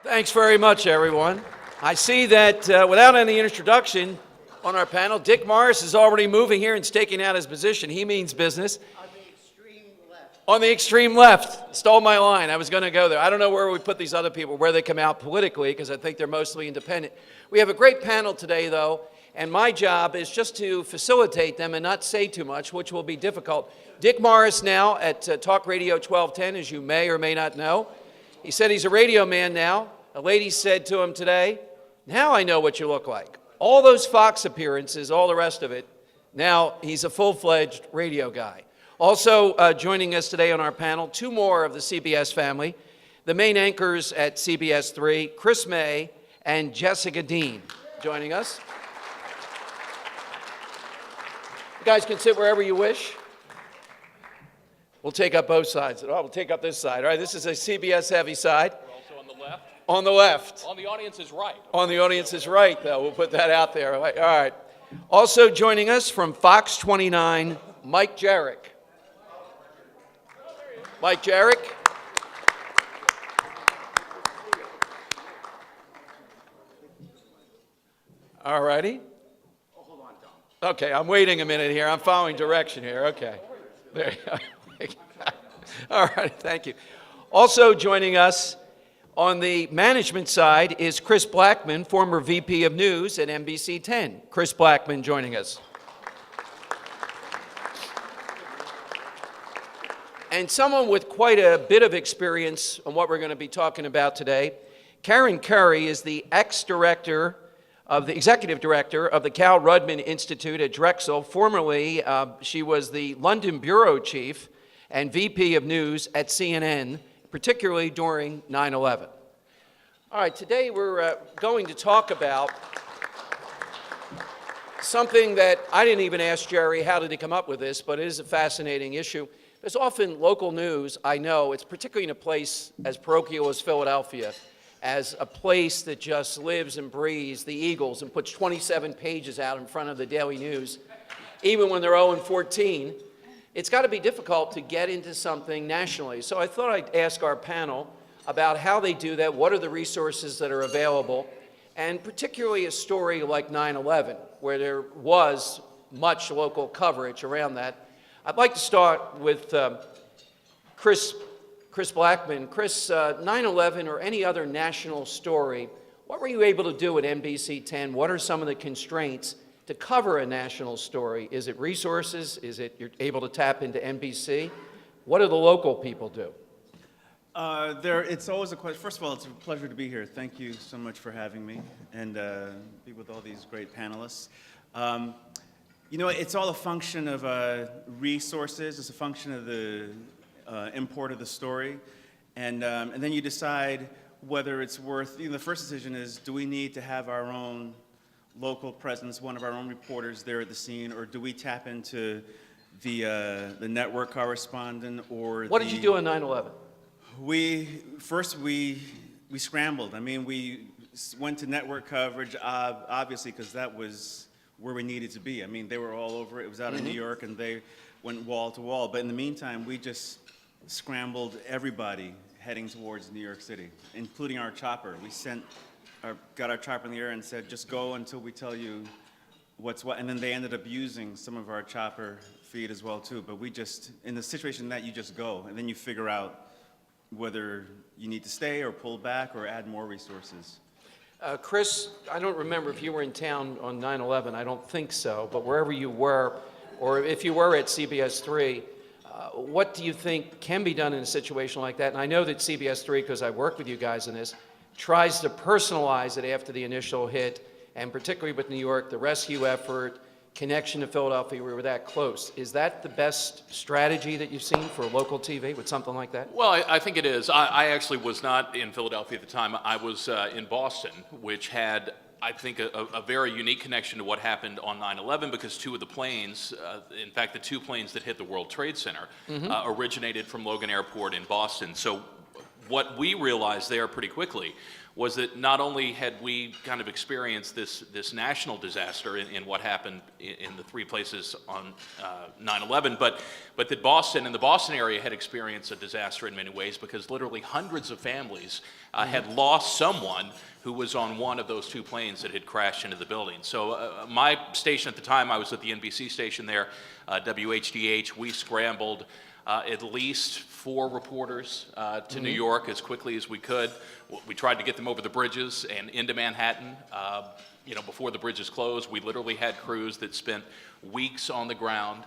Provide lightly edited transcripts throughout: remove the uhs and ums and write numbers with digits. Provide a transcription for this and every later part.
Thanks very much, everyone. I see that without any introduction on our panel, Dick Morris is already moving here and staking out his position. He means business. On the extreme left. On the extreme left. Stole my line. I was going to go there. I don't know where we put these other people, where they come out politically, because I think they're mostly independent. We have a great panel today, though, and my job is just to facilitate them and not say too much, which will be difficult. Dick Morris now at Talk Radio 1210, as you may or may not know. He said he's a radio man now. A lady said to him today, "Now I know what you look like." All those Fox appearances, all the rest of it, now he's a full-fledged radio guy. Also joining us today on our panel, two more of the CBS family, the main anchors at CBS 3, Chris May and Jessica Dean, joining us. You guys can sit wherever you wish. We'll take up both sides. Oh, we'll take up this side. All right, this is a CBS heavy side. We're also on the left. On the left. On the audience's right. On the audience's right, though. We'll put that out there. All right. Also joining us from Fox 29, Mike Jarek. Mike Jarek. All righty. Hold on, Tom. Okay, I'm waiting a minute here. I'm following direction here. Okay. There you go. All right, thank you. Also joining us on the management side is Chris Blackman, former VP of News at NBC 10. Chris Blackman joining us. And someone with quite a bit of experience on what we're going to be talking about today. Karen Curry is the executive director of the Cal Rudman Institute at Drexel. Formerly, she was the London bureau chief and VP of News at CNN, particularly during 9/11. All right, today we're going to talk about something that I didn't even ask Jerry how did he come up with this, but it is a fascinating issue. There's often local news, I know, it's particularly in a place as parochial as Philadelphia, as a place that just lives and breathes the Eagles and puts 27 pages out in front of the Daily News, even when they're 0-14. It's got to be difficult to get into something nationally. So I thought I'd ask our panel about how they do that, what are the resources that are available, and particularly a story like 9/11, where there was much local coverage around that. I'd like to start with Chris Blackman. Chris, 9/11 or any other national story, what were you able to do at NBC 10? What are some of the constraints to cover a national story? Is it resources? Is it you're able to tap into NBC? What do the local people do? It's always a question. First of all, it's a pleasure to be here. Thank you so much for having me and be with all these great panelists. It's all a function of resources. It's a function of the import of the story. And then you decide whether it's worth, the first decision is, do we need to have our own local presence, one of our own reporters there at the scene, or do we tap into the network correspondent or What did you do on 9/11? We scrambled. I mean, we went to network coverage, obviously, because that was where we needed to be. I mean, they were all over. It was out in New York, and they went wall to wall. But in the meantime, we just scrambled everybody heading towards New York City, including our chopper. We got our chopper in the air and said, just go until we tell you what's what. And then they ended up using some of our chopper feed as well, too. But we just, in the situation that you just go, and then you figure out whether you need to stay or pull back or add more resources. Chris, I don't remember if you were in town on 9/11. I don't think so. But wherever you were, or if you were at CBS 3, what do you think can be done in a situation like that? And I know that CBS 3, because I work with you guys in this, tries to personalize it after the initial hit, and particularly with New York, the rescue effort, connection to Philadelphia, we were that close. Is that the best strategy that you've seen for local TV with something like that? Well, I think it is. I actually was not in Philadelphia at the time. I was in Boston, which had, I think, a very unique connection to what happened on 9/11 because two of the planes, in fact, the two planes that hit the World Trade Center, originated from Logan Airport in Boston. So what we realized there pretty quickly was that not only had we kind of experienced this national disaster in what happened in the three places on 9/11, but that Boston and the Boston area had experienced a disaster in many ways, because literally hundreds of families had lost someone who was on one of those two planes that had crashed into the building. So my station at the time, I was at the NBC station there, WHDH. We scrambled at least 4 reporters to New York as quickly as we could. We tried to get them over the bridges and into Manhattan. Before the bridges closed, we literally had crews that spent weeks on the ground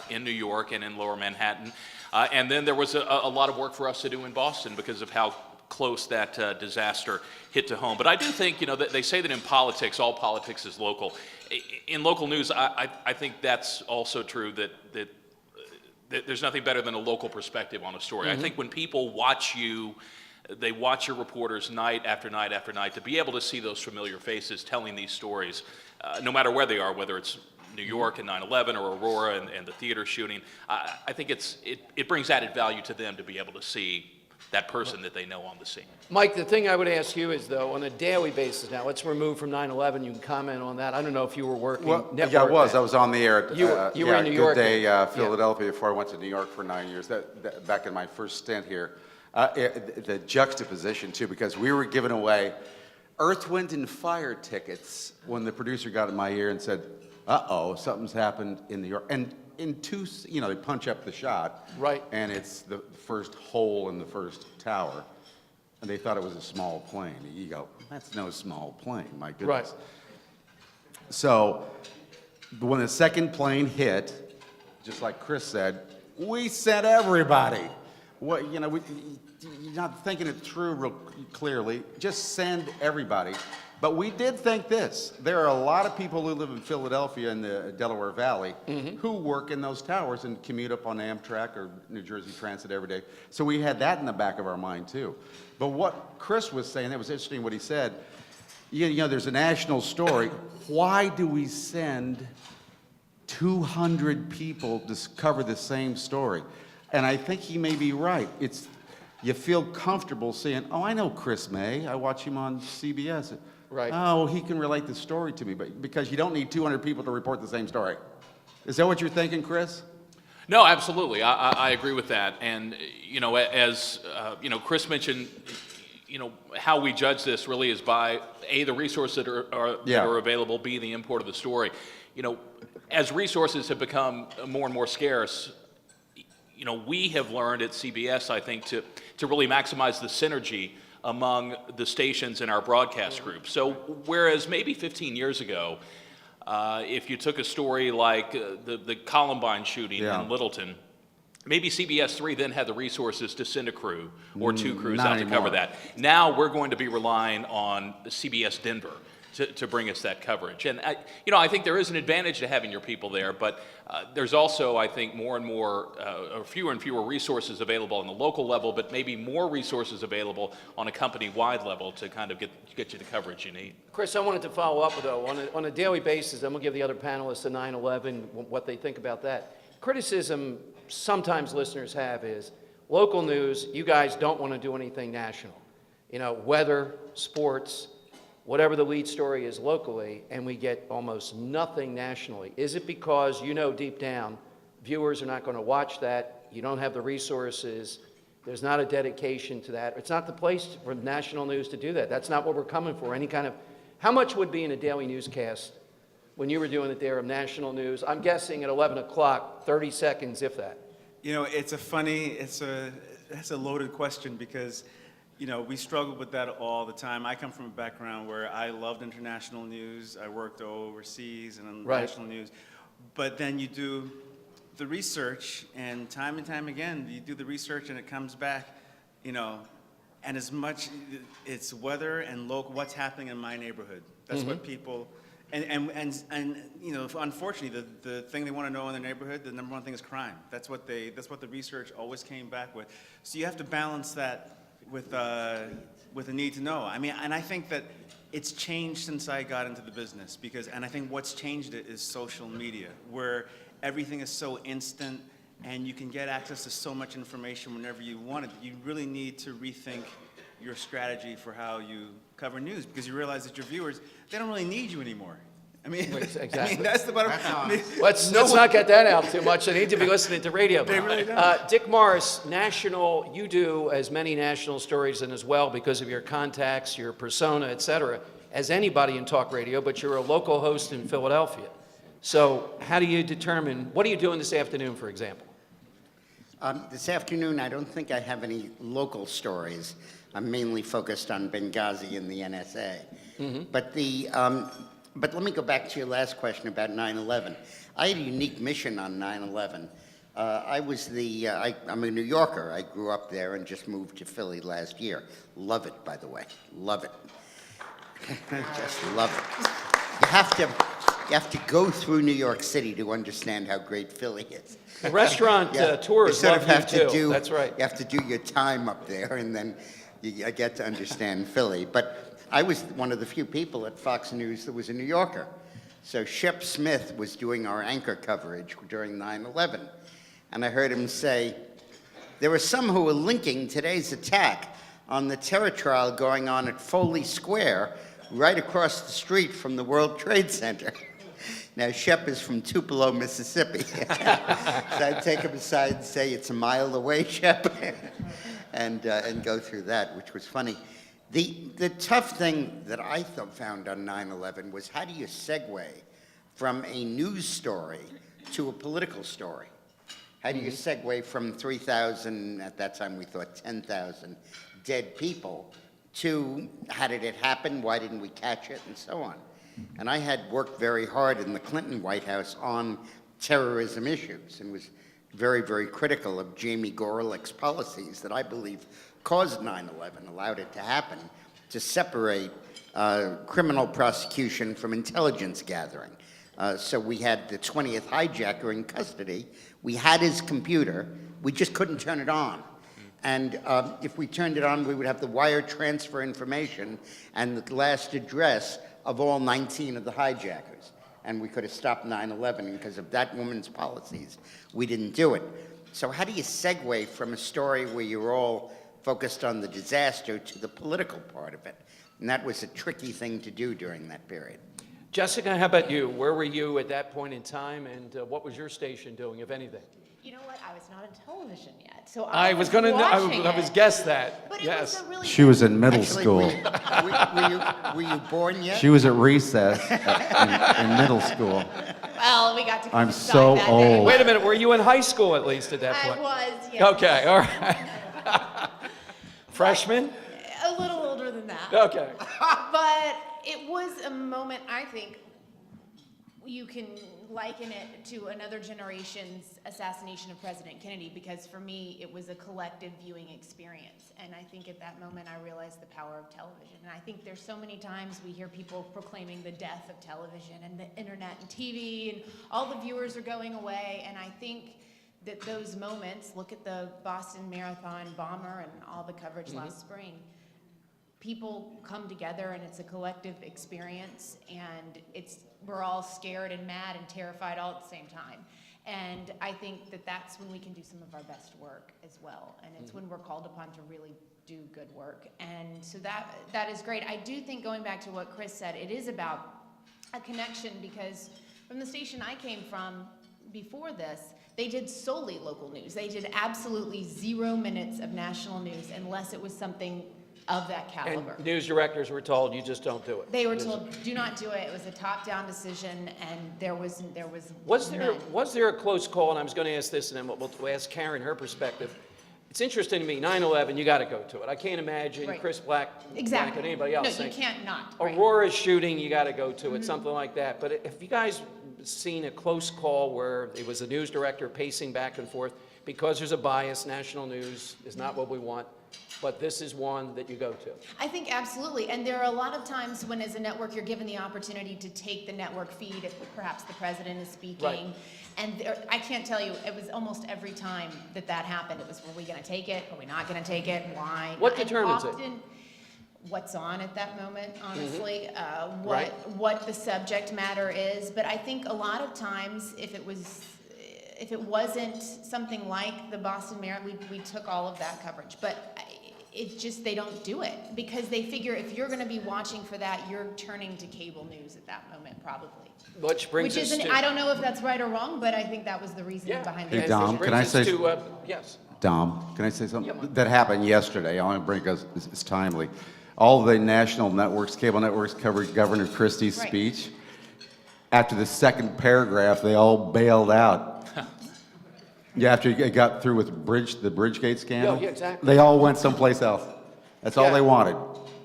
in New York and in Lower Manhattan. And then there was a lot of work for us to do in Boston because of how close that disaster hit to home. But I do think, that they say that in politics, all politics is local. In local news, I think that's also true, that there's nothing better than a local perspective on a story. I think when people watch you, they watch your reporters night after night after night, to be able to see those familiar faces telling these stories, no matter where they are, whether it's New York and 9/11 or Aurora and the theater shooting, I think it brings added value to them to be able to see that person that they know on the scene. Mike, the thing I would ask you is, though, on a daily basis now, let's remove from 9/11, you can comment on that. I don't know if you were working. Well, network yeah, I was. then. I was on the air. You were in New York Good Day, then. Philadelphia, before I went to New York for 9 years. Back in my first stint here. The juxtaposition, too, because we were giving away Earth, Wind, and Fire tickets when the producer got in my ear and said, uh-oh, something's happened in New York. And in two, they punch up the shot. Right. And it's the first hole in the first tower. And they thought it was a small plane. You go, that's no small plane, my goodness. Right. So when the second plane hit, just like Chris said, we sent everybody. You're not thinking it through real clearly. Just send everybody. But we did think this. There are a lot of people who live in Philadelphia in the Delaware Valley who work in those towers and commute up on Amtrak or New Jersey Transit every day. So we had that in the back of our mind, too. But what Chris was saying, that was interesting what he said. There's a national story. Why do we send 200 people to cover the same story? And I think he may be right. You feel comfortable saying, oh, I know Chris May. I watch him on CBS. Right. Oh, he can relate the story to me, but because you don't need 200 people to report the same story. Is that what you're thinking, Chris? No, absolutely. I agree with that. And, as, Chris mentioned, how we judge this really is by, A, the resources that are available, B, the import of the story. As resources have become more and more scarce, we have learned at CBS, I think, to really maximize the synergy among the stations in our broadcast group. So whereas maybe 15 years ago, if you took a story like the Columbine shooting in Littleton, maybe CBS 3 then had the resources to send a crew or 2 crews Not out to cover anymore. that. Now we're going to be relying on CBS Denver to bring us that coverage. And I think there is an advantage to having your people there, but there's also, I think, more and more, fewer and fewer resources available on the local level, but maybe more resources available on a company-wide level to kind of get you the coverage you need. Chris, I wanted to follow up, though, on a daily basis. I'm going to give the other panelists a 9/11, what they think about that. Criticism sometimes listeners have is, local news, you guys don't want to do anything national. Weather, sports, whatever the lead story is locally, and we get almost nothing nationally. Is it because deep down, viewers are not going to watch that, you don't have the resources, there's not a dedication to that, it's not the place for national news to do that. That's not what we're coming for. How much would be in a daily newscast when you were doing it there of national news? I'm guessing at 11 o'clock, 30 seconds, if that. That's a loaded question because we struggle with that all the time. I come from a background where I loved international news. I worked overseas and on national news. But then you do the research, and time again, you do the research and it comes back, and as much, it's weather and local, what's happening in my neighborhood. That's what people, unfortunately, the thing they want to know in their neighborhood, the number one thing is crime. That's what the research always came back with. So you have to balance that with a need to know. And I think that it's changed since I got into the business and I think what's changed it is social media, where everything is so instant and you can get access to so much information whenever you want it. You really need to rethink your strategy for how you cover news, because you realize that your viewers, they don't really need you anymore. I mean, Exactly. that's the bottom. I mean, Let's no one- not get that out too much. They need to be listening to radio. They really don't. Dick Morris, national, you do as many national stories and as well because of your contacts, your persona, et cetera, as anybody in talk radio, but you're a local host in Philadelphia. So how do you determine, what are you doing this afternoon, for example? This afternoon, I don't think I have any local stories. I'm mainly focused on Benghazi and the NSA. But let me go back to your last question about 9/11. I had a unique mission on 9/11. I'm a New Yorker. I grew up there and just moved to Philly last year. Love it, by the way. Love it. Just love it. You have to go through New York City to understand how great Philly is. The restaurant Yeah, tours you sort love of have you to too. do. That's right. You have to do your time up there, and then you get to understand Philly. But I was one of the few people at Fox News that was a New Yorker. So Shep Smith was doing our anchor coverage during 9/11, and I heard him say, "There were some who were linking today's attack on the terror trial going on at Foley Square, right across the street from the World Trade Center." Now, Shep is from Tupelo, Mississippi. So I'd take him aside and say, "It's a mile away, Shep," and go through that, which was funny. The tough thing that I found on 9/11 was, how do you segue from a news story to a political story? How do you segue from 3,000, at that time we thought 10,000, dead people, to how did it happen, why didn't we catch it, and so on. And I had worked very hard in the Clinton White House on terrorism issues and was very, very critical of Jamie Gorelick's policies that I believe caused 9/11, allowed it to happen, to separate criminal prosecution from intelligence gathering. So we had the 20th hijacker in custody. We had his computer. We just couldn't turn it on. And if we turned it on, we would have the wire transfer information and the last address of all 19 of the hijackers. And we could have stopped 9/11 because of that woman's policies. We didn't do it. So how do you segue from a story where you're all focused on the disaster to the political part of it? And that was a tricky thing to do during that period. Jessica, how about you? Where were you at that point in time, and what was your station doing, if anything? You know what? I was not on television yet, so I was going to, I was guess that. But it Yes. was a really She was in middle Actually, school. were you born yet? She was at recess in middle school. Well, we got to I'm coincide so that day. old. Wait a minute, were you in high school at least at that I point? was, yeah. Okay, all right. Freshman? A little older than that. Okay. But it was a moment, I think, you can liken it to another generation's assassination of President Kennedy, because for me, it was a collective viewing experience. And I think at that moment, I realized the power of television. And I think there's so many times we hear people proclaiming the death of television and the internet and TV, and all the viewers are going away. And I think that those moments, look at the Boston Marathon bomber and all the coverage last spring, people come together and it's a collective experience, and we're all scared and mad and terrified all at the same time. And I think that that's when we can do some of our best work as well. And it's when we're called upon to really do good work. And so that is great. I do think, going back to what Chris said, it is about a connection, because from the station I came from before this, they did solely local news. They did absolutely 0 minutes of national news unless it was something of that And caliber. news directors were told, you just don't do it. They were told, do not do it. It was a top-down decision, and there was Was none. there a close call, and I was going to ask this, and then we'll ask Karen her perspective. It's interesting to me, 9/11, you got to go to it. I can't imagine Right. Chris Black Exactly. or anybody else No, saying, you can't not. Right. Aurora's shooting, you got to go to it, something like that. But have you guys seen a close call where it was a news director pacing back and forth? Because there's a bias, national news is not what we want, but this is one that you go to. I think absolutely, and there are a lot of times when, as a network, you're given the opportunity to take the network feed if perhaps the president is speaking. Right. And I can't tell you, it was almost every time that happened, it was, were we going to take it? Are we not going to take it? Why? What And determines it? often, what's on at that moment, honestly, Right. what the subject matter is. But I think a lot of times, if it wasn't something like the Boston Marathon, we took all of that coverage. But it's just, they don't do it because they figure if you're gonna be watching for that, you're turning to cable news at that moment, probably. Which brings Which us isn't, to. I don't know if that's right or wrong, but I think that was the reasoning Yeah. behind Hey, it. And Dom, which can I brings us say- to, yes. Dom, can I say something? Yeah. That happened yesterday. I want to bring us, it's timely. All the national networks, cable networks covered Governor Christie's Right. speech. After the second paragraph, they all bailed out. Yeah, after it got through with the Bridgegate scandal. Yeah, exactly. They all went someplace else. That's all Yeah. they wanted.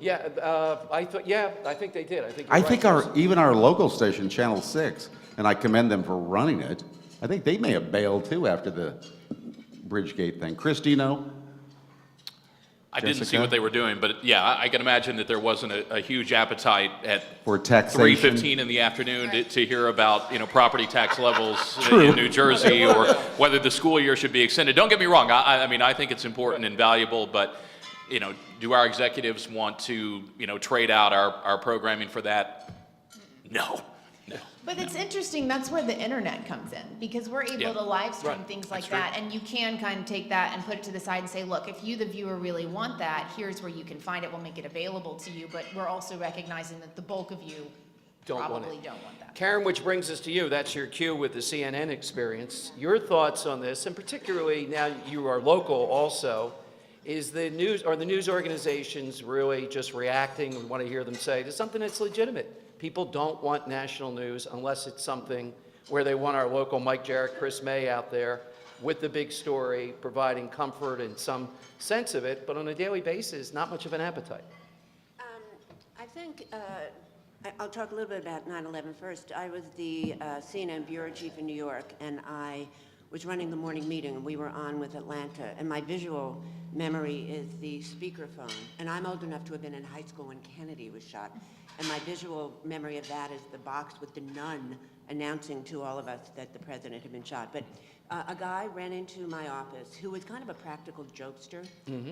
Yeah, I thought, yeah, I think they did. I think you're I right, think Chris. even our local station, Channel 6, and I commend them for running it, I think they may have bailed too after the Bridgegate thing. Chris, do you know? I didn't see Jessica? what they were doing, but yeah, I can imagine that there wasn't a huge appetite at For taxation? 3:15 in the afternoon Right. to hear about, property tax levels True. in New Jersey or whether the school year should be extended. Don't get me wrong, I mean, I think it's important and valuable, but, do our executives want to, trade out our programming for that? No. But it's interesting, that's where the internet comes in, because we're Yeah. able to live stream Right. things like That's true. that, and you can kind of take that and put it to the side and say, look, if you, the viewer, really want that, here's where you can find it, we'll make it available to you, but we're also recognizing that the bulk of you Don't want probably it. don't want that. Karen, which brings us to you. That's your cue with the CNN experience. Your thoughts on this, and particularly now you are local also, is the news organizations really just reacting, we want to hear them say, to something that's legitimate? People don't want national news unless it's something where they want our local Mike Jarrett, Chris May out there with the big story, providing comfort and some sense of it, but on a daily basis, not much of an appetite. I think, I'll talk a little bit about 9/11 first. I was the CNN bureau chief in New York, and I was running the morning meeting, and we were on with Atlanta. And my visual memory is the speakerphone. And I'm old enough to have been in high school when Kennedy was shot. And my visual memory of that is the box with the nun announcing to all of us that the president had been shot. But a guy ran into my office who was kind of a practical jokester,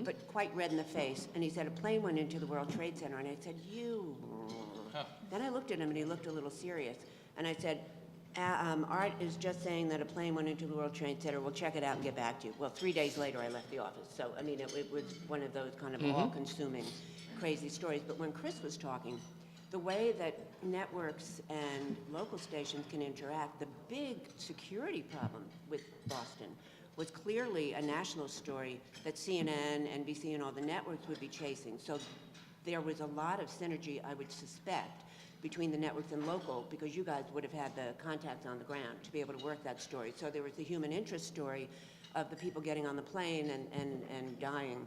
but quite red in the face. And he said, a plane went into the World Trade Center. And I said, you. Then I looked at him, and he looked a little serious. And I said, Art is just saying that a plane went into the World Trade Center. We'll check it out and get back to you. Well, 3 days later, I left the office. So, I mean, it was one of those kind of all-consuming, crazy stories. But when Chris was talking, the way that networks and local stations can interact, the big security problem with Boston was clearly a national story that CNN, NBC, and all the networks would be chasing. So there was a lot of synergy, I would suspect, between the networks and local, because you guys would have had the contacts on the ground to be able to work that story. So there was the human interest story of the people getting on the plane and dying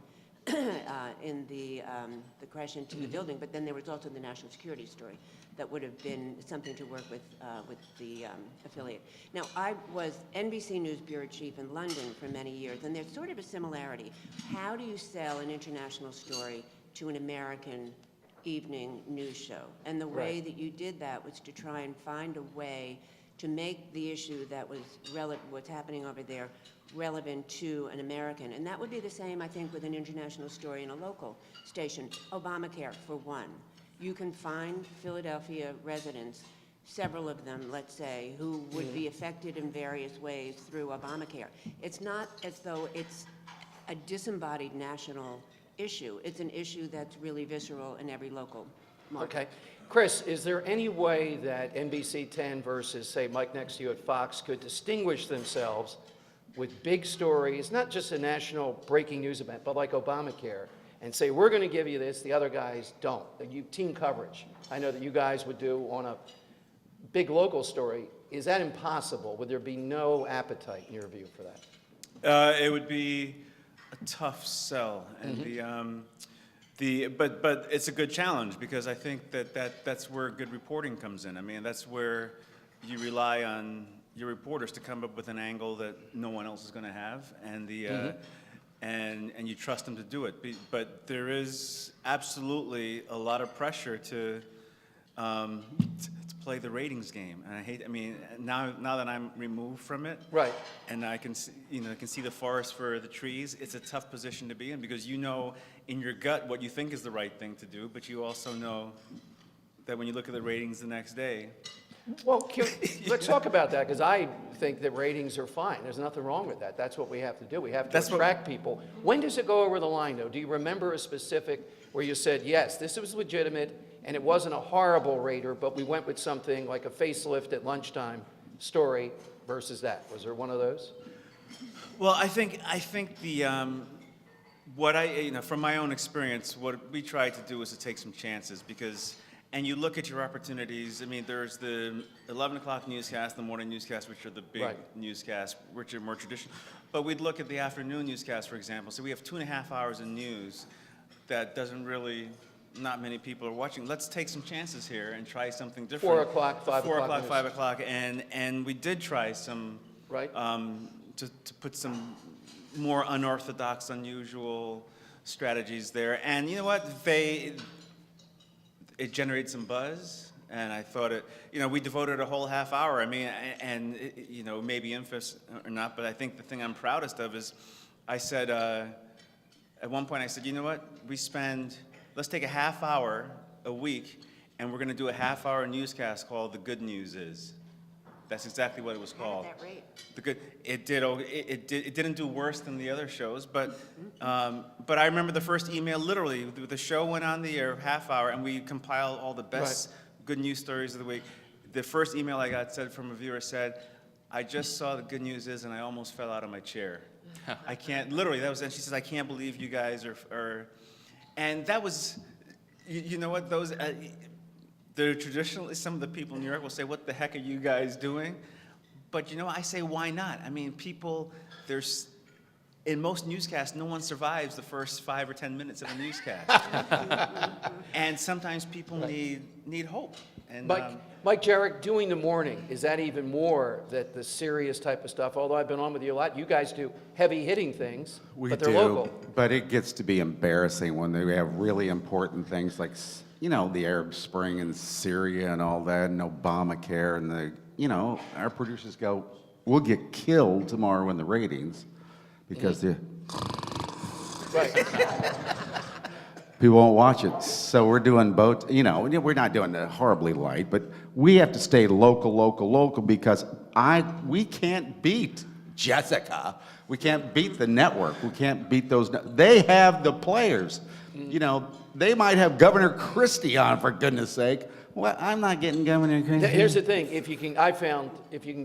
in the crash into the building, but then there was also the national security story that would have been something to work with the affiliate. Now, I was NBC News bureau chief in London for many years, and there's sort of a similarity. How do you sell an international story to an American evening news show? And the way Right. that you did that was to try and find a way to make the issue that was what's happening over there relevant to an American. And that would be the same, I think, with an international story in a local station. Obamacare, for one. You can find Philadelphia residents, several of them, let's say, who would be affected in various ways through Obamacare. It's not as though it's a disembodied national issue. It's an issue that's really visceral in every local market. Okay. Chris, is there any way that NBC 10 versus, say, Mike next to you at Fox could distinguish themselves with big stories, not just a national breaking news event, but like Obamacare, and say, we're going to give you this, the other guys don't? You team coverage, I know that you guys would do on a big local story. Is that impossible? Would there be no appetite, in your view, for that? It would be a tough sell, and but it's a good challenge, because I think that's where good reporting comes in. I mean, that's where you rely on your reporters to come up with an angle that no one else is going to have, and and you trust them to do it. But there is absolutely a lot of pressure to play the ratings game, and I mean, now that I'm removed from it, Right. and I can see, can see the forest for the trees. It's a tough position to be in, because you know in your gut what you think is the right thing to do, but you also know that when you look at the ratings the next day, Well, let's talk about that, because I think that ratings are fine. There's nothing wrong with that. That's what we have to do. We have to That's what- attract people. When does it go over the line, though? Do you remember a specific where you said, yes, this was legitimate, and it wasn't a horrible rater, but we went with something like a facelift at lunchtime story versus that? Was there one of those? Well, I think the, what from my own experience, what we tried to do is to take some chances because, and you look at your opportunities, I mean, there's the 11 o'clock newscast, the morning newscast, which are the big Right. newscasts, which are more traditional. But we'd look at the afternoon newscast, for example. So we have 2.5 hours of news that doesn't really, not many people are watching. Let's take some chances here and try something different. 4 o'clock, 5 4 o'clock o'clock, news. 5 o'clock, and we did try some, Right. to put some more unorthodox, unusual strategies there. And you know what? It generated some buzz, and I thought we devoted a whole half hour. I mean, and maybe infamous or not, but I think the thing I'm proudest of is I said, at one point I said, you know what? Let's take a half hour a week, and we're going to do a half-hour newscast called The Good News Is. That's exactly what it was called. At that rate. It didn't do worse than the other shows, but I remember the first email, literally, the show went on the air, half hour, and we compiled all the best good news stories of the week. The first email I got from a viewer said, I just saw The Good News Is, and I almost fell out of my chair. I can't, literally, and she says, I can't believe you guys are, and that was, you know what, those, traditionally, some of the people in New York will say, what the heck are you guys doing? But I say, why not? I mean, in most newscasts, no one survives the first 5 or 10 minutes of a newscast. And sometimes people need hope. And, Mike Jarek, doing the morning, is that even more that the serious type of stuff? Although I've been on with you a lot, you guys do heavy-hitting things, but they're local. But it gets to be embarrassing when they have really important things like, the Arab Spring and Syria and all that, and Obamacare, and our producers go, we'll get killed tomorrow in the ratings because people won't watch it. So we're doing both, we're not doing it horribly light, but we have to stay local because we can't beat Jessica. We can't beat the network. We can't beat those. They have the players. They might have Governor Christie on, for goodness sake. Well, I'm not getting Governor Christie. Here's the thing, if you can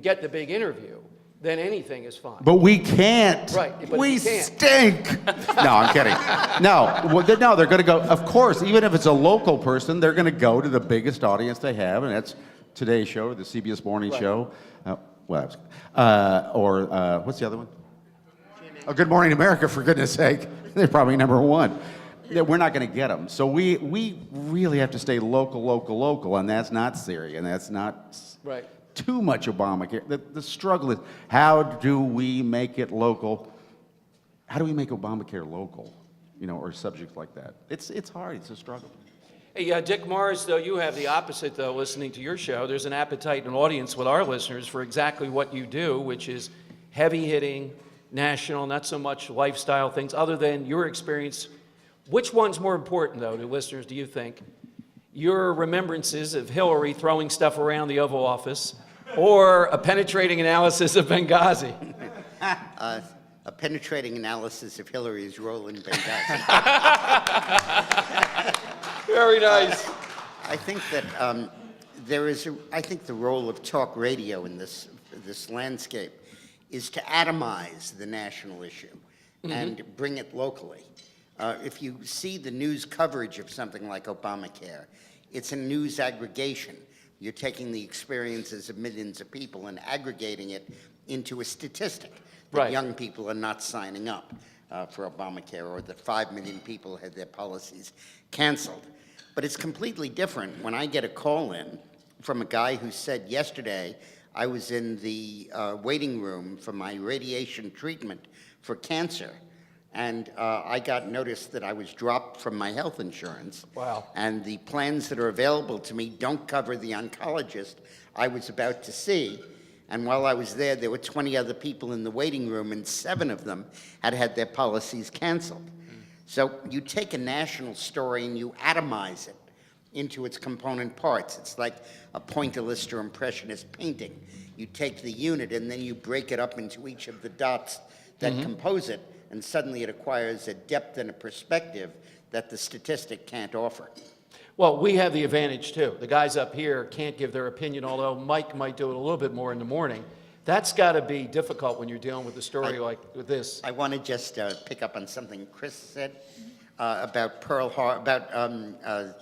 get the big interview, then anything is fine. But we can't. Right, but we you can't. stink. No, I'm kidding. No, they're going to go, of course, even if it's a local person, they're going to go to the biggest audience they have, and that's Today's Show, the CBS Morning Show. What's the other one? Oh, Good Morning America, for goodness sake. They're probably number one. We're not going to get them. So we really have to stay local, and that's not Syria, and that's not too much Obamacare. The struggle is, how do we make it local? How do we make Obamacare local, or subjects like that? It's hard. It's a struggle. Hey, Dick Morris, though, you have the opposite, though, listening to your show. There's an appetite and audience with our listeners for exactly what you do, which is heavy-hitting, national, not so much lifestyle things, other than your experience. Which one's more important, though, to listeners, do you think? Your remembrances of Hillary throwing stuff around the Oval Office, or a penetrating analysis of Benghazi? A penetrating analysis of Hillary's role in Benghazi. Very nice. I think that I think the role of talk radio in this landscape is to atomize the national issue and bring it locally. If you see the news coverage of something like Obamacare, it's a news aggregation. You're taking the experiences of millions of people and aggregating it into a statistic that young people are not signing up for Obamacare, or that 5 million people had their policies canceled. But it's completely different when I get a call in from a guy who said, yesterday I was in the waiting room for my radiation treatment for cancer, and I got notice that I was dropped from my health insurance. Wow. And the plans that are available to me don't cover the oncologist I was about to see. And while I was there were 20 other people in the waiting room, and 7 of them had had their policies canceled. So you take a national story and you atomize it into its component parts. It's like a pointillist or impressionist painting. You take the unit and then you break it up into each of the dots that compose it, and suddenly it acquires a depth and a perspective that the statistic can't offer. Well, we have the advantage too. The guys up here can't give their opinion, although Mike might do it a little bit more in the morning. That's got to be difficult when you're dealing with a story like this. I want to just pick up on something Chris said about Pearl Harbor, about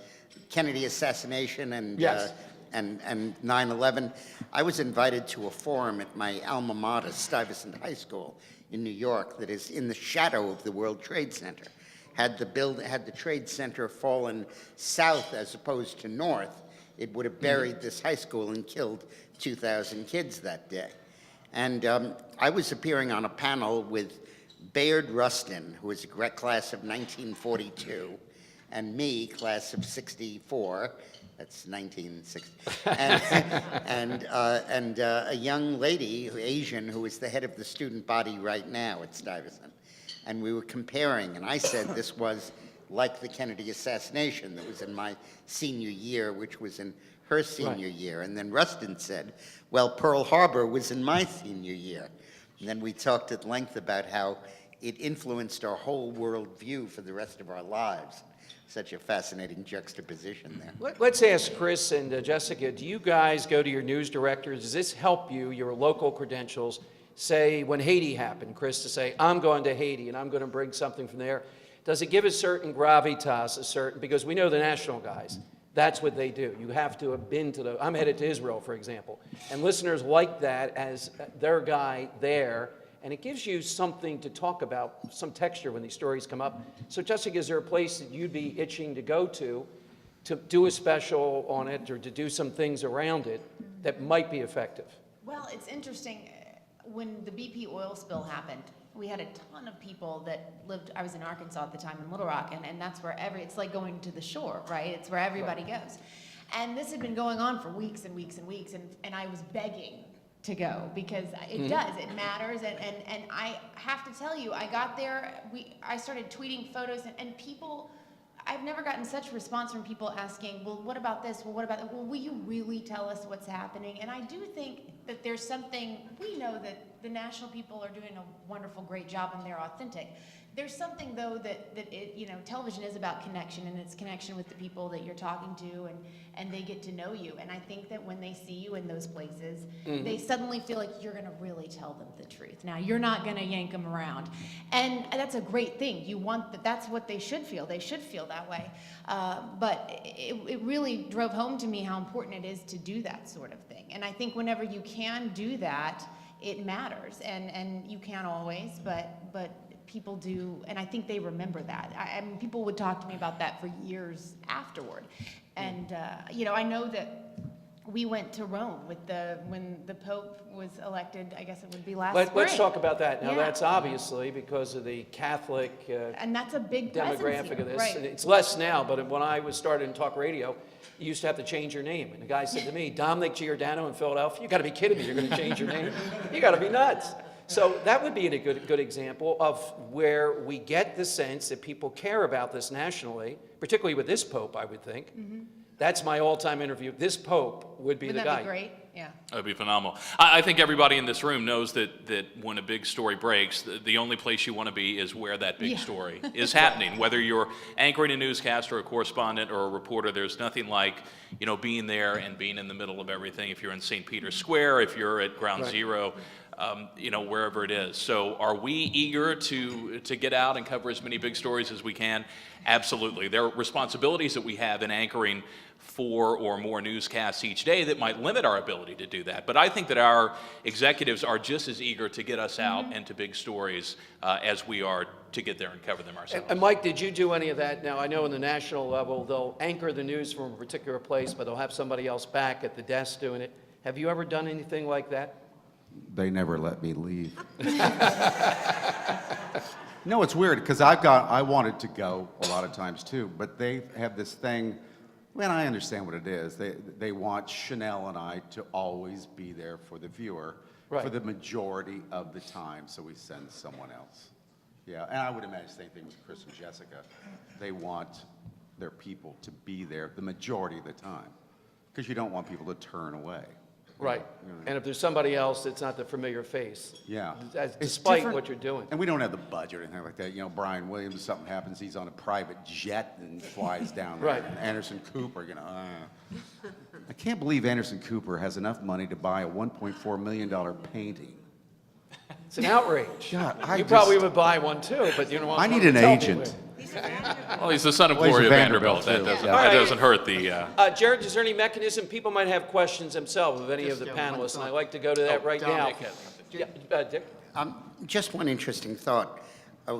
Kennedy assassination and Yes. and 9/11. I was invited to a forum at my alma mater, Stuyvesant High School in New York, that is in the shadow of the World Trade Center. Had the Trade Center fallen south as opposed to north, it would have buried this high school and killed 2,000 kids that day. And I was appearing on a panel with Bayard Rustin, who was a class of 1942, and me, class of 64. That's 1960. And a young lady, Asian, who is the head of the student body right now at Stuyvesant. And we were comparing, and I said this was like the Kennedy assassination that was in my senior year, which was in her senior year. And then Rustin said, well, Pearl Harbor was in my senior year. And then we talked at length about how it influenced our whole world view for the rest of our lives. Such a fascinating juxtaposition there. Let's ask Chris and Jessica, do you guys go to your news directors? Does this help you, your local credentials, say when Haiti happened, Chris, to say, I'm going to Haiti and I'm going to bring something from there? Does it give a certain gravitas, because we know the national guys, that's what they do. You have to have been to I'm headed to Israel, for example, and listeners like that as their guy there, and it gives you something to talk about, some texture when these stories come up. So Jessica, is there a place that you'd be itching to go to do a special on it or to do some things around it that might be effective? Well, it's interesting. When the BP oil spill happened, we had a ton of people that lived, I was in Arkansas at the time in Little Rock, and that's where it's like going to the shore, right? It's where everybody goes. And this had been going on for weeks and weeks and weeks, and I was begging to go because it does, it matters. And I have to tell you, I got there, I started tweeting photos, and people, I've never gotten such response from people asking, well, what about this? Well, what about that? Well, will you really tell us what's happening? And I do think that there's something, we know that the national people are doing a wonderful, great job and they're authentic. There's something though that television is about connection, and it's connection with the people that you're talking to, and they get to know you. And I think that when they see you in those places, they suddenly feel like you're gonna really tell them the truth. Now, you're not gonna yank them around. And that's a great thing. You want that's what they should feel. They should feel that way. But it really drove home to me how important it is to do that sort of thing. And I think whenever you can do that, it matters. And you can't always, but people do, and I think they remember that. I mean, people would talk to me about that for years afterward. And, I know that we went to Rome when the Pope was elected, I guess it would be last spring. Let's talk about that. Now, Yeah. that's obviously because of the Catholic And that's a big presence demographic here, of this. right. And it's less now, but when I was started in talk radio, you used to have to change your name. And the guy said to me, Dominic Giordano in Philadelphia, you got to be kidding me, you're going to change your name? You got to be nuts. So that would be a good example of where we get the sense that people care about this nationally, particularly with this Pope, I would think. That's my all-time interview. This Pope would be Wouldn't the that guy. be great? Yeah. That'd be phenomenal. I think everybody in this room knows that when a big story breaks, the only place you want to be is where that big Yeah. story is happening. Whether you're anchoring a newscast or a correspondent or a reporter, there's nothing like, being there and being in the middle of everything. If you're in St. Peter's Square, if you're at Ground Right. Zero, wherever it is. So are we eager to get out and cover as many big stories as we can? Absolutely. There are responsibilities that we have in anchoring 4 or more newscasts each day that might limit our ability to do that. But I think that our executives are just as eager to get us out into big stories as we are to get there and cover them ourselves. And Mike, did you do any of that? Now, I know in the national level, they'll anchor the news from a particular place, but they'll have somebody else back at the desk doing it. Have you ever done anything like that? They never let me leave. No, it's weird because I wanted to go a lot of times too, but they have this thing. Well, I understand what it is. They want Chanel and I to always be there for the viewer Right. for the majority of the time, so we send someone else. Yeah, and I would imagine the same thing with Chris and Jessica. They want their people to be there the majority of the time, because you don't want people to turn away. Right. And if there's somebody else that's not the familiar face. Yeah. As- It's Despite different- what you're doing. And we don't have the budget or anything like that. You know, Brian Williams, something happens, he's on a private jet and flies down there. Right. And Anderson Cooper, I can't believe Anderson Cooper has enough money to buy a $1.4 million painting. It's an outrage. God, I You probably just- would buy one too, but you don't want I to need an tell agent. people. Well, he's the son of Well, he's a Gloria Vanderbilt, Vanderbilt. That too. doesn't, Yeah. All that right. doesn't hurt the, Jared, is there any mechanism, people might have questions themselves of any of the panelists, and I'd like to go to that right now. Yeah, Dick? Just one interesting thought.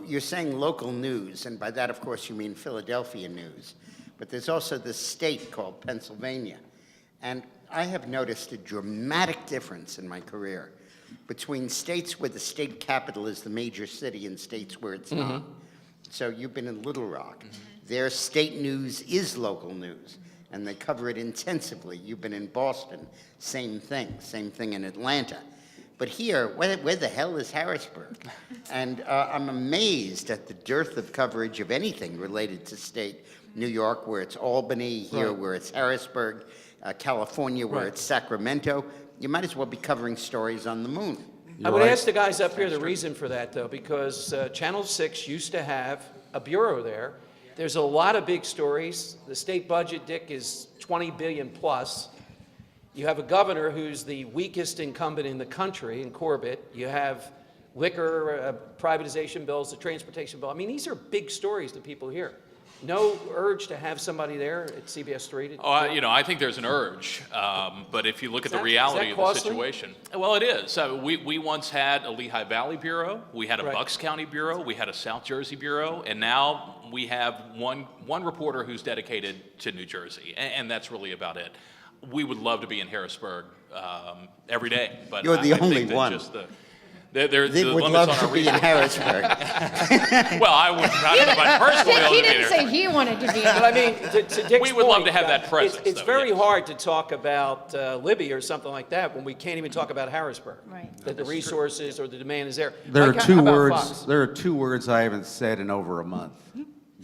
You're saying local news, and by that, of course, you mean Philadelphia news. But there's also this state called Pennsylvania. And I have noticed a dramatic difference in my career between states where the state capital is the major city and states where it's not. So you've been in Little Rock. Their state news is local news, and they cover it intensively. You've been in Boston, same thing in Atlanta. But here, where the hell is Harrisburg? And I'm amazed at the dearth of coverage of anything related to state. New York, where it's Albany, here Right. where it's Harrisburg, California, where Right. it's Sacramento. You might as well be covering stories on the moon. I would ask the guys up here the reason for that, though, because Channel 6 used to have a bureau there. There's a lot of big stories. The state budget, Dick, is 20 billion plus. You have a governor who's the weakest incumbent in the country, in Corbett. You have liquor privatization bills, the transportation bill. I mean, these are big stories that people hear. No urge to have somebody there at CBS 3 to... I think there's an urge, but if you look at the that- reality is of that the costly? situation, well, it is. We once had a Lehigh Valley bureau, we had a Right. Bucks County bureau, we had a South Jersey bureau, and now we have one reporter who's dedicated to New Jersey, and that's really about it. We would love to be in Harrisburg every day, but You're the I only think that one. just the They the would limits love on to our be in resources. Harrisburg. Well, I would not personally Dick, love he to be didn't there. say he wanted to be. But I mean, to Dick's We would love point, to have that presence, It's though, very yes. hard to talk about Libby or something like that when we can't even talk about Harrisburg. Right. That the resources or the demand is there. There are Mike, two how about words. Fox? There are two words I haven't said in over a month.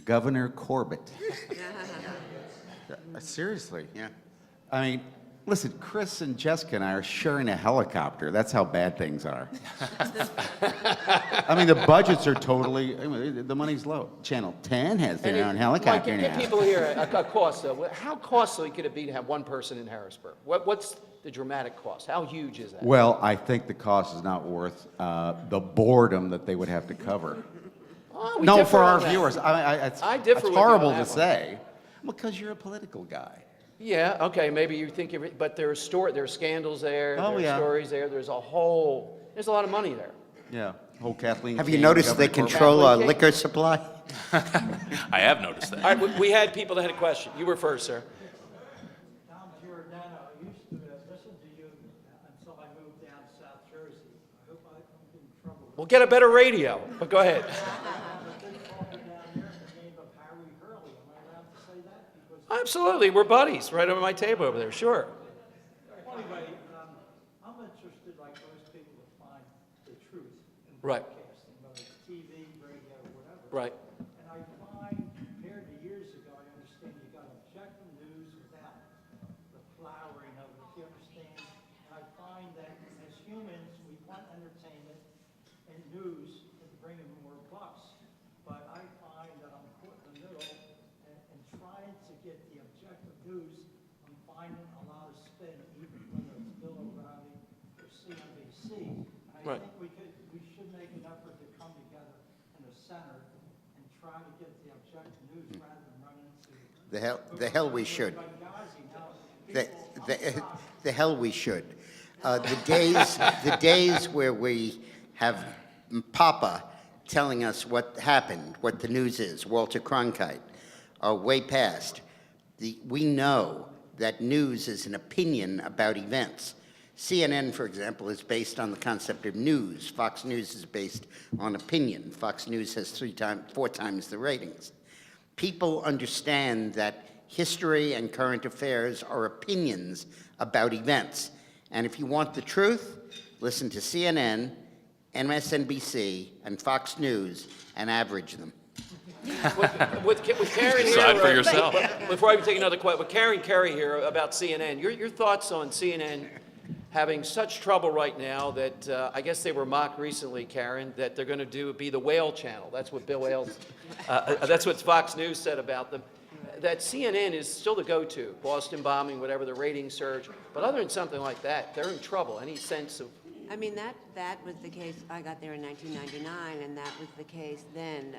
Governor Corbett. Seriously. Yeah. I mean, listen, Chris and Jessica and I are sharing a helicopter. That's how bad things are. I mean, the budgets are totally, I mean, the money's low. Channel 10 has their own helicopter Mike, give now. people here a cost, though. How costly could it be to have one person in Harrisburg? What's the dramatic cost? How huge is that? Well, I think the cost is not worth the boredom that they would have to cover. Oh, we No, differ for on our that. viewers. I mean, I differ it's with you on horrible that to one. say, because you're a political guy. Yeah, okay, maybe you think, but there's scandals there, Oh, there's yeah. stories there, there's a lot of money there. Yeah, whole Kathleen. Have you King, noticed they Governor Corbett. control our Kathleen King. liquor supply? I have noticed that. All right, we had people that had a question. You were first, sir. Tom Giordano, I used to listen to you until I moved down to South Jersey. I hope I don't get in trouble. We'll get a better radio, but go ahead. I've been talking down there in the name of Harry Hurley. Am I allowed to say that? Because Absolutely, we're buddies, right over my table over there, sure. anyway, I'm interested, like most people, to find the truth in Right. broadcasting, whether it's TV, radio, whatever. Right. And I find, compared to years ago, I understand you got objective news without the flowering of it, you understand? And I find that as humans, we want entertainment and news to bring in more bucks. But I find that I'm caught in the middle and trying to get the objective news, I'm finding a lot of spin, even whether it's Bill O'Reilly or CNBC. And Right. I think we should make an effort to come together in the center and try to get the objective news rather than run into The hell we should. Benghazi. Now, The hell we should. The days where we have Papa telling us what happened, what the news is, Walter Cronkite, are way past. We know that news is an opinion about events. CNN, for example, is based on the concept of news. Fox News is based on opinion. Fox News has 4 times the ratings. People understand that history and current affairs are opinions about events. And if you want the truth, listen to CNN, MSNBC, and Fox News and average them. With Karen here. Decide for yourself. Before I take another question, with Karen Carey here about CNN, your thoughts on CNN having such trouble right now that I guess they were mocked recently, Karen, that they're going to be the whale channel. That's what Bill Wales, that's what Fox News said about them. That CNN is still the go-to, Boston bombing, whatever, the ratings surge. But other than something like that, they're in trouble. Any sense of? I mean, that was the case, I got there in 1999, and that was the case then,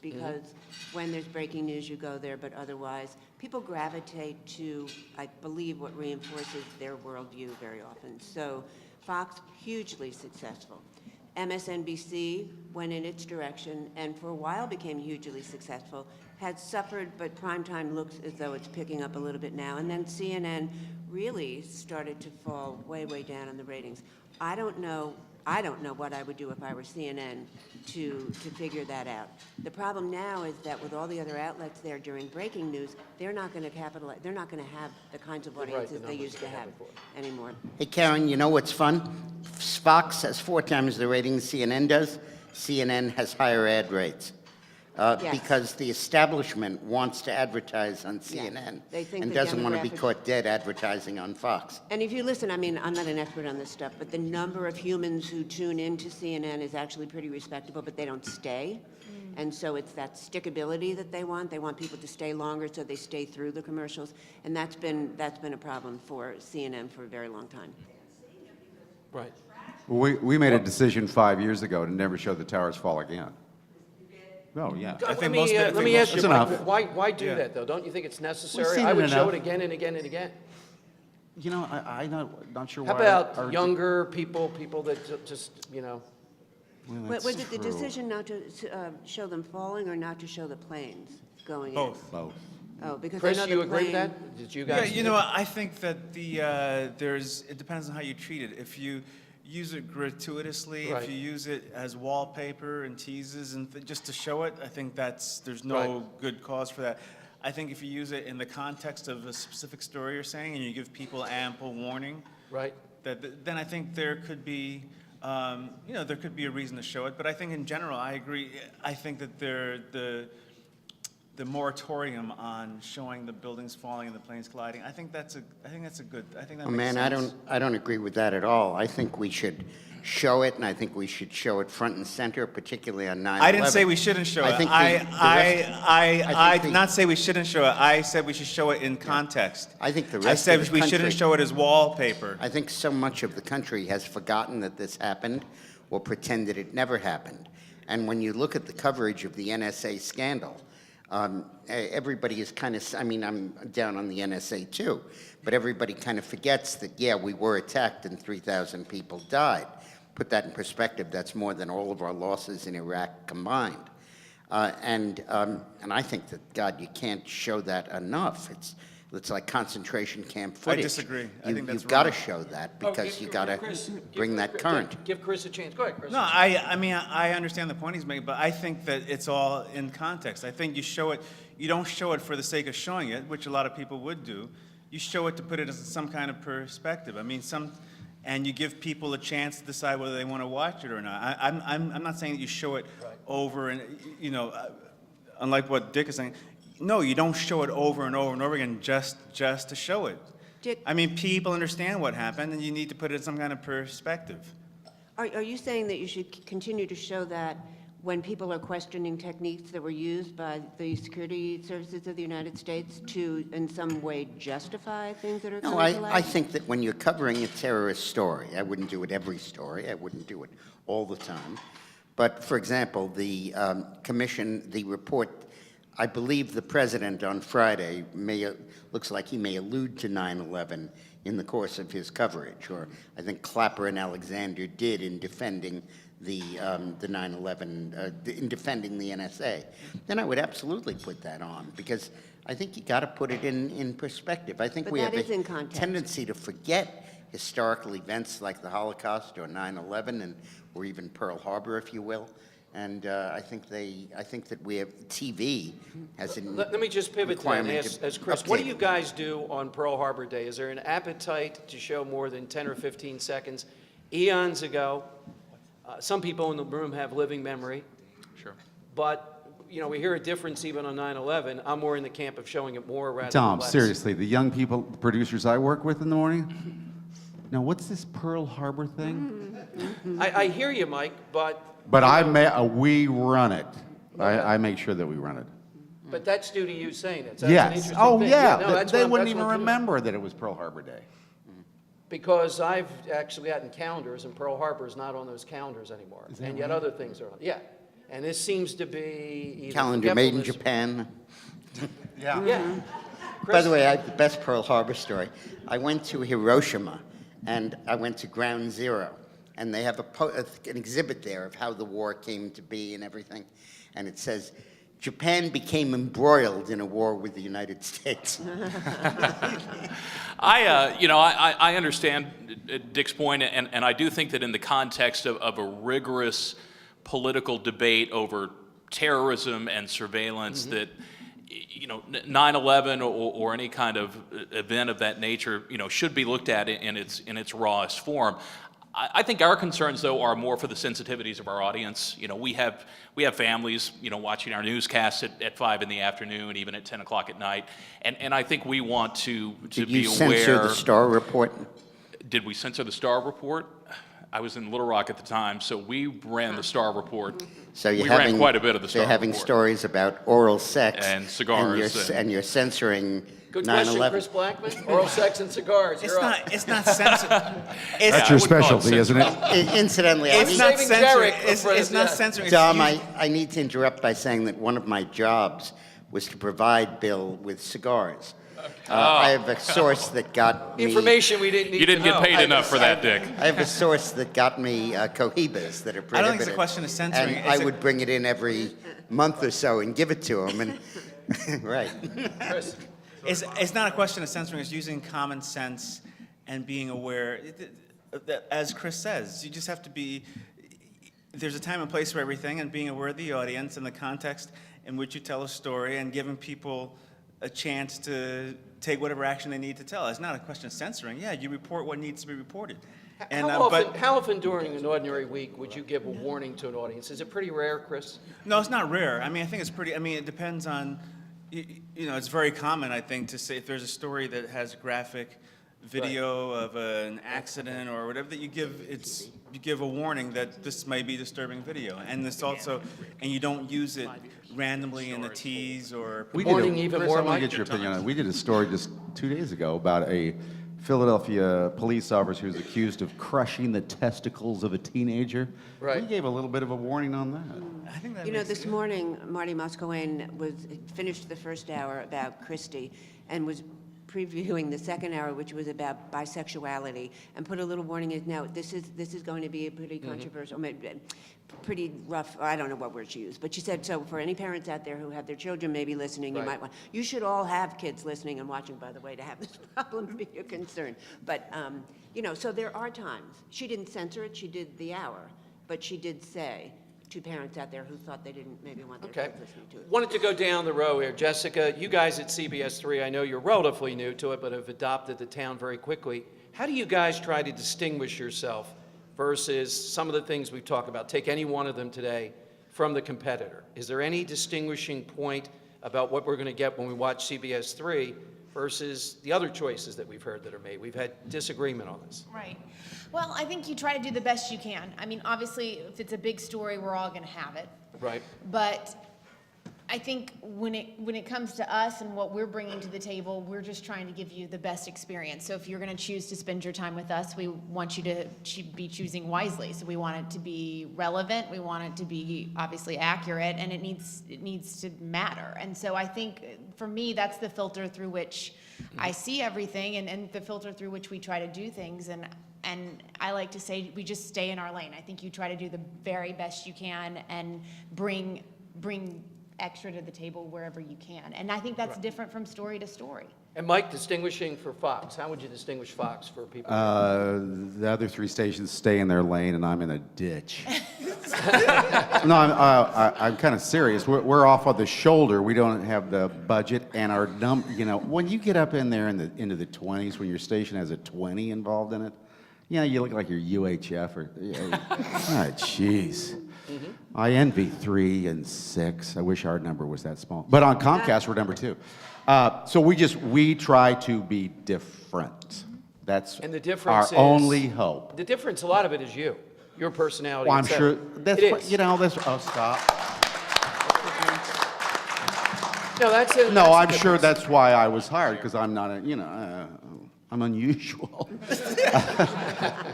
because when there's breaking news, you go there, but otherwise, people gravitate to, I believe, what reinforces their worldview very often. So Fox, hugely successful. MSNBC went in its direction, and for a while became hugely successful, had suffered, but primetime looks as though it's picking up a little bit now. And then CNN really started to fall way, way down in the ratings. I don't know what I would do if I were CNN to figure that out. The problem now is that with all the other outlets there during breaking news, they're not going to capitalize, they're not going to have the kinds of Right, the audiences they numbers used to they had have before. anymore. Hey, Karen, you know what's fun? Fox has 4 times the ratings CNN does. CNN has higher ad rates. Yes. Because the establishment wants to advertise on CNN They think and the doesn't want to be demographic- caught dead advertising on Fox. And if you listen, I mean, I'm not an expert on this stuff, but the number of humans who tune into CNN is actually pretty respectable, but they don't stay. And so it's that stickability that they want. They want people to stay longer so they stay through the commercials. And that's been a problem for CNN for a very long time. Right. We made a decision 5 years ago to never show the towers fall again. Oh, yeah. think most- I Let think me most- ask you, That's Mike, enough. why do Yeah. that, though? Don't you think it's necessary? seen I it would show enough. it again and again and again. You know, I'm not sure why. How about younger people that just, Well, Was that's it the true. decision not to show them falling or not to show the planes going in? Both. Both. Oh, because I Chris, know you the agree with plane- that? Did you Yeah, guys? you know, I think that it depends on how you treat it. If you use it gratuitously, Right. if you use it as wallpaper and teases and just to show it, I think there's no Right. good cause for that. I think if you use it in the context of a specific story you're saying and you give people ample warning, Right. then I think there could be, there could be a reason to show it. But I think in general, I agree. I think that the moratorium on showing the buildings falling and the planes colliding, I think that Oh, makes man, sense. I don't agree with that at all. I think we should show it, and I think we should show it front and center, particularly on 9/11. I didn't say we shouldn't show I it. think I the rest- I think did the- not say we shouldn't show it. I said we should show it in context. I think the I rest said of the we shouldn't country- show it as wallpaper. I think so much of the country has forgotten that this happened or pretended it never happened. And when you look at the coverage of the NSA scandal, everybody is kind of, I mean, I'm down on the NSA too, but everybody kind of forgets that, yeah, we were attacked and 3,000 people died. Put that in perspective, that's more than all of our losses in Iraq combined. And I think that, God, you can't show that enough. It's like concentration camp footage. disagree. I think that's You've got to wrong. show that Oh, because give- you got to Chris, bring that current. Give Chris a chance. Go ahead, Chris. No, I mean, I understand the point he's making, but I think that it's all in context. I think you don't show it for the sake of showing it, which a lot of people would do. You show it to put it in some kind of perspective. I mean, and you give people a chance to decide whether they want to watch it or not. I'm not saying that you show it over and, unlike what Dick is saying. No, you don't show it over and over and over again just to show it. Dick- I mean, people understand what happened, and you need to put it in some kind of perspective. Are you saying that you should continue to show that when people are questioning techniques that were used by the security services of the United States to, in some way, justify things that are No, coming to light? I think that when you're covering a terrorist story, I wouldn't do it every story, I wouldn't do it all the time. But, for example, the report, I believe the president on Friday looks like he may allude to 9/11 in the course of his coverage, or I think Clapper and Alexander did in defending the 9/11, in defending the NSA. Then I would absolutely put that on, because I think you got to put it in perspective. I think But we that have is in a context. tendency to forget historical events like the Holocaust or 9/11, or even Pearl Harbor, if you will. And I think that we have TV has an Let me just pivot to that and requirement ask, to as Chris, what do update you it. guys do on Pearl Harbor Day? Is there an appetite to show more than 10 or 15 seconds? Eons ago, some people in the room have living memory, Sure. but you know, we hear a difference even on 9/11. I'm more in the camp of showing it more rather than Tom, less. seriously, the young people, the producers I work with in the morning, now what's this Pearl Harbor thing? I hear you, Mike, but. But you know, we run it. Okay. I make sure that we run it. But that's due to you saying it. So that's an Yes. interesting Oh, thing. yeah. No, that's They what- wouldn't that's even what I'm doing. remember that it was Pearl Harbor Day. Because I've actually gotten calendars, and Pearl Harbor is not on those calendars anymore. And yet other things are on, yeah. And this seems to be either Calendar made in forgetfulness- Japan. Yeah. By the way, I have the best Pearl Harbor story. I went to Hiroshima, and I went to Ground Zero, and they have an exhibit there of how the war came to be and everything. And it says, Japan became embroiled in a war with the United States. I understand Dick's point, and I do think that in the context of a rigorous political debate over terrorism and surveillance, that 9/11 or any kind of event of that nature, should be looked at in its rawest form. I think our concerns, though, are more for the sensitivities of our audience. We have families, watching our newscasts at 5 in the afternoon, even at 10 o'clock at night, and I think we want to Did be you aware. censor the Star Report? Did we censor the Star Report? I was in Little Rock at the time, so we ran the Star Report. So you're We having, ran quite a bit of the so Star you're having Report. stories about oral sex. And cigars And you're censoring Good 9/11. question, Chris Blackman. Oral sex and cigars, It's you're up. not, it's not censored. It's, That's I your wouldn't call it specialty, isn't it? Incidentally, I it's need, not saving censoring. Derek for It's Fred, not yeah. censoring. It's Dom, used- I need to interrupt by saying that one of my jobs was to provide Bill with cigars. I have a source that got me... Information we didn't need You didn't to get know. paid enough for that, Dick. I have a source that got me cohibas that are prohibited. I don't think it's a question of censoring. And It's I a- would bring it in every month or so and give it to him, and, right. Chris, It's not a question of censoring, it's using common sense and being aware. As Chris says, you just have to be, there's a time and place for everything, and being aware of the audience and the context in which you tell a story, and giving people a chance to take whatever action they need to tell. It's not a question of censoring. Yeah, you report what needs to be reported. And, how often during an ordinary week would you give a warning to an audience? Is it pretty rare, Chris? No, it's not rare. I mean, I think it's pretty, it depends on, it's very common, I think, to say if there's a story that has graphic video of an accident or whatever, that you give a warning that this may be disturbing video. And this also, and you don't use it randomly in the tease or. Warning even Chris, more, I wanna Mike? get your opinion on it. We did a story just 2 days ago about a Philadelphia police officer who's accused of crushing the testicles of a teenager. Right. We gave a little bit of a warning on that. I think that You know, makes this morning, Marty Moscow finished the first hour about Christie and was previewing the second hour, which was about bisexuality, and put a little warning in. Now, this is going to be a pretty controversial, pretty rough. I don't know what word she used, but she said, so for any parents out there who have their children maybe listening, you Right. might want. You should all have kids listening and watching, by the way, to have this problem be a concern. But so there are times. She didn't censor it. She did the hour, but she did say to parents out there who thought they didn't maybe want their Okay. kids listening to it. Wanted to go down the row here. Jessica, you guys at CBS 3, I know you're relatively new to it, but have adopted the town very quickly. How do you guys try to distinguish yourself versus some of the things we've talked about? Take any one of them today from the competitor. Is there any distinguishing point about what we're going to get when we watch CBS 3 versus the other choices that we've heard that are made? We've had disagreement on this. Right. Well, I think you try to do the best you can. I mean, obviously, if it's a big story, we're all going to have it. Right. But I think when it comes to us and what we're bringing to the table, we're just trying to give you the best experience. So if you're going to choose to spend your time with us, we want you to be choosing wisely. So we want it to be relevant, we want it to be obviously accurate, and it needs to matter. And so I think for me, that's the filter through which I see everything, and the filter through which we try to do things. And I like to say we just stay in our lane. I think you try to do the very best you can and bring extra to the table wherever you can. And I think that's different from story to story. And Mike, distinguishing for Fox, how would you distinguish Fox for people? The other three stations stay in their lane, and I'm in a ditch. No, I'm kind of serious. We're off on the shoulder. We don't have the budget, and our when you get up in there into the 20s, when your station has a 20 involved in it, you look like you're UHF or. Ah, jeez. I envy 3 and 6. I wish our number was that small. But on Comcast, we're number 2. So we try to be different. That's And the difference our is- only hope. The difference, a lot of it is you, your personality. Well, I'm et sure, cetera. that's, It what- is. you know, that's, oh, stop. No, that's a. No, that's a I'm sure difference. that's why I was hired, because I'm not a, I'm unusual.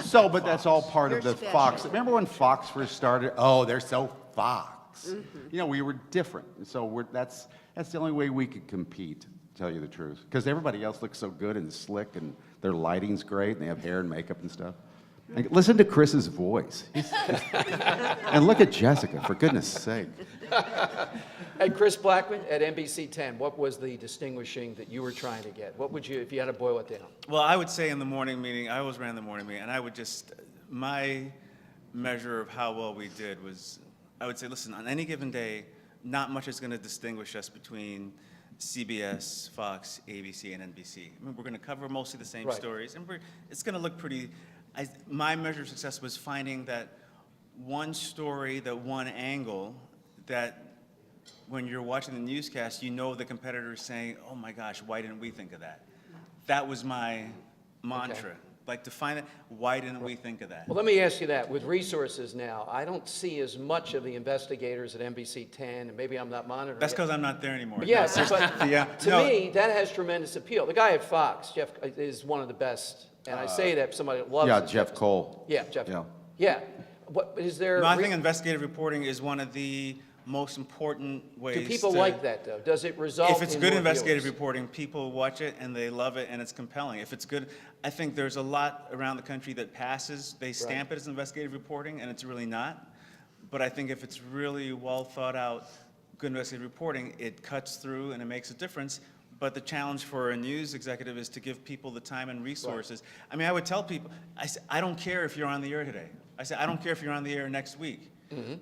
So, but that's all part of You're the special. Fox. Remember when Fox first started? Oh, they're so Fox. We were different. So that's the only way we could compete, to tell you the truth. Because everybody else looks so good and slick, and their lighting's great, and they have hair and makeup and stuff. Like, listen to Chris's voice. And look at Jessica, for goodness sake. Hey, Chris Blackman at NBC 10, what was the distinguishing that you were trying to get? What would you, if you had to boil it down? Well, I would say in the morning meeting, I always ran the morning meeting, and I would my measure of how well we did was, I would say, listen, on any given day, not much is going to distinguish us between CBS, Fox, ABC, and NBC. I mean, we're going to cover mostly the same Right. stories, and it's going to look pretty. My measure of success was finding that one story, that one angle, that when you're watching the newscast, the competitor is saying, "Oh my gosh, why didn't we think of that?" That was my mantra. Like, to find it, why didn't we think of that? Well, let me ask you that. With resources now, I don't see as much of the investigators at NBC 10, and maybe I'm not monitoring That's it. because I'm not there anymore. Yes, but Yeah, to no. me, that has tremendous appeal. The guy at Fox, Jeff, is one of the best, and I say that somebody that loves Yeah, his Jeff stuff. Cole. Yeah, Jeff. Yeah. Yeah. What, is there? No, I think investigative reporting is one of the most important ways. Do people to- like that, though? Does it result If it's in good more investigative viewers? reporting, people watch it and they love it and it's compelling. If it's good, I think there's a lot around the country that passes, they stamp it as investigative reporting and it's really not. But I think if it's really well thought out, good investigative reporting, it cuts through and it makes a difference. But the challenge for a news executive is to give people the time and resources. I mean, I would tell people, I don't care if you're on the air today. I say, I don't care if you're on the air next week.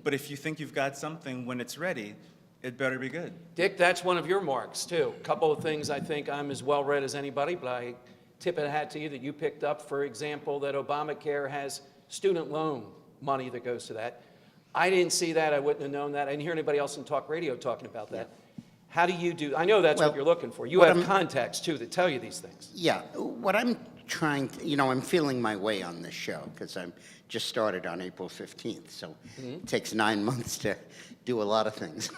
But if you think you've got something when it's ready, it better be good. Dick, that's one of your marks, too. A couple of things I think I'm as well-read as anybody, but I tip a hat to you that you picked up, for example, that Obamacare has student loan money that goes to that. I didn't see that. I wouldn't have known that. I didn't hear anybody else in talk radio talking about that. How do you do? I know that's what Well, you're looking for. You what have I'm- contacts, too, that tell you these things. Yeah, what I'm trying, I'm feeling my way on this show because I'm just started on April 15th, so it takes 9 months to do a lot of things.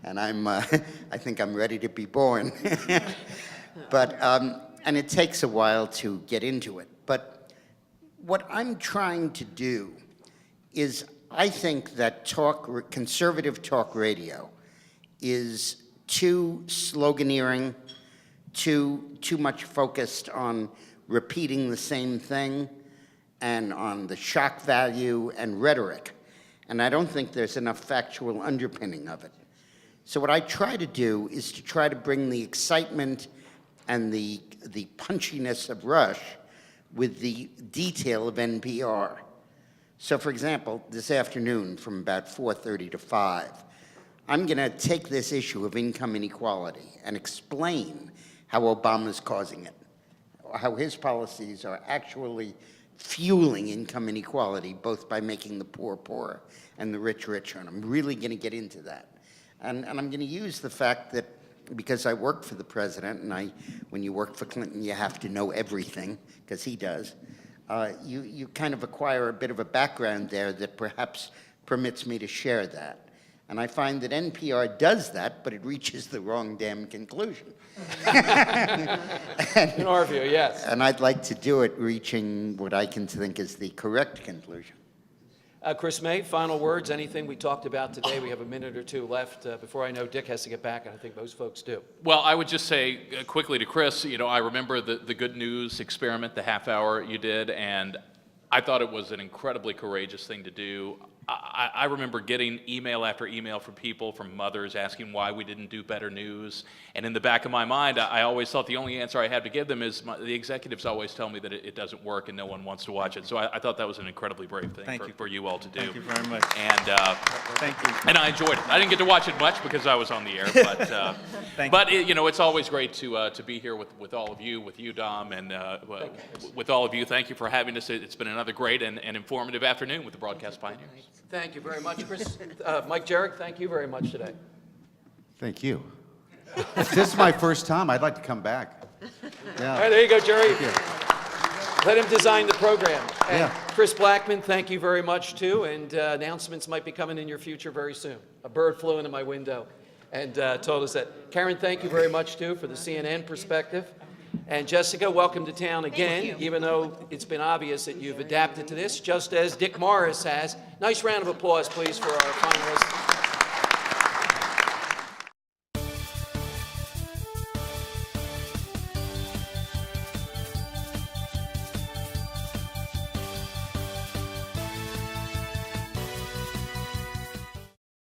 and I think I'm ready to be born. But, and it takes a while to get into it. But what I'm trying to do is I think that conservative talk radio is too sloganeering, too much focused on repeating the same thing and on the shock value and rhetoric. And I don't think there's enough factual underpinning of it. So what I try to do is to try to bring the excitement and the punchiness of Rush with the detail of NPR. So for example, this afternoon from about 4:30 to 5, I'm going to take this issue of income inequality and explain how Obama's causing it, how his policies are actually fueling income inequality, both by making the poor poorer and the rich richer. And I'm really going to get into that. And I'm going to use the fact that because I work for the president, and when you work for Clinton, you have to know everything, because he does, you kind of acquire a bit of a background there that perhaps permits me to share that. And I find that NPR does that, but it reaches the wrong damn conclusion. In our view, yes. And I'd like to do it reaching what I can think is the correct conclusion. Chris May, final words, anything we talked about today? We have a minute or two left before I know Dick has to get back, and I think most folks do. Well, I would just say quickly to Chris, I remember the good news experiment, the half hour you did, and I thought it was an incredibly courageous thing to do. I remember getting email after email from people, from mothers, asking why we didn't do better news. And in the back of my mind, I always thought the only answer I had to give them is the executives always tell me that it doesn't work and no one wants to watch it. So I thought that was an incredibly brave thing Thank you. for you all to do. Thank you very much. And Thank you. and I enjoyed it. I didn't get to watch it much because I was on the air, but Thank but you know, it's always great to be here with all of you, with you, Dom, and with all of you. Thank you for having us. It's been another great and informative afternoon with the Broadcast Pioneers. Thank you very much, Chris. Mike Jarek, thank you very much today. Thank you. If this is my first time, I'd like to come back. All right, Yeah. there you go, Jerry. Let him design the program. And Yeah. Chris Blackman, thank you very much, too. And announcements might be coming in your future very soon. A bird flew into my window and told us that. Karen, thank you very much, too, for the CNN perspective. And Jessica, welcome to town again, even though it's been obvious that you've adapted to this, just as Dick Morris has. Nice round of applause, please, for our finalists.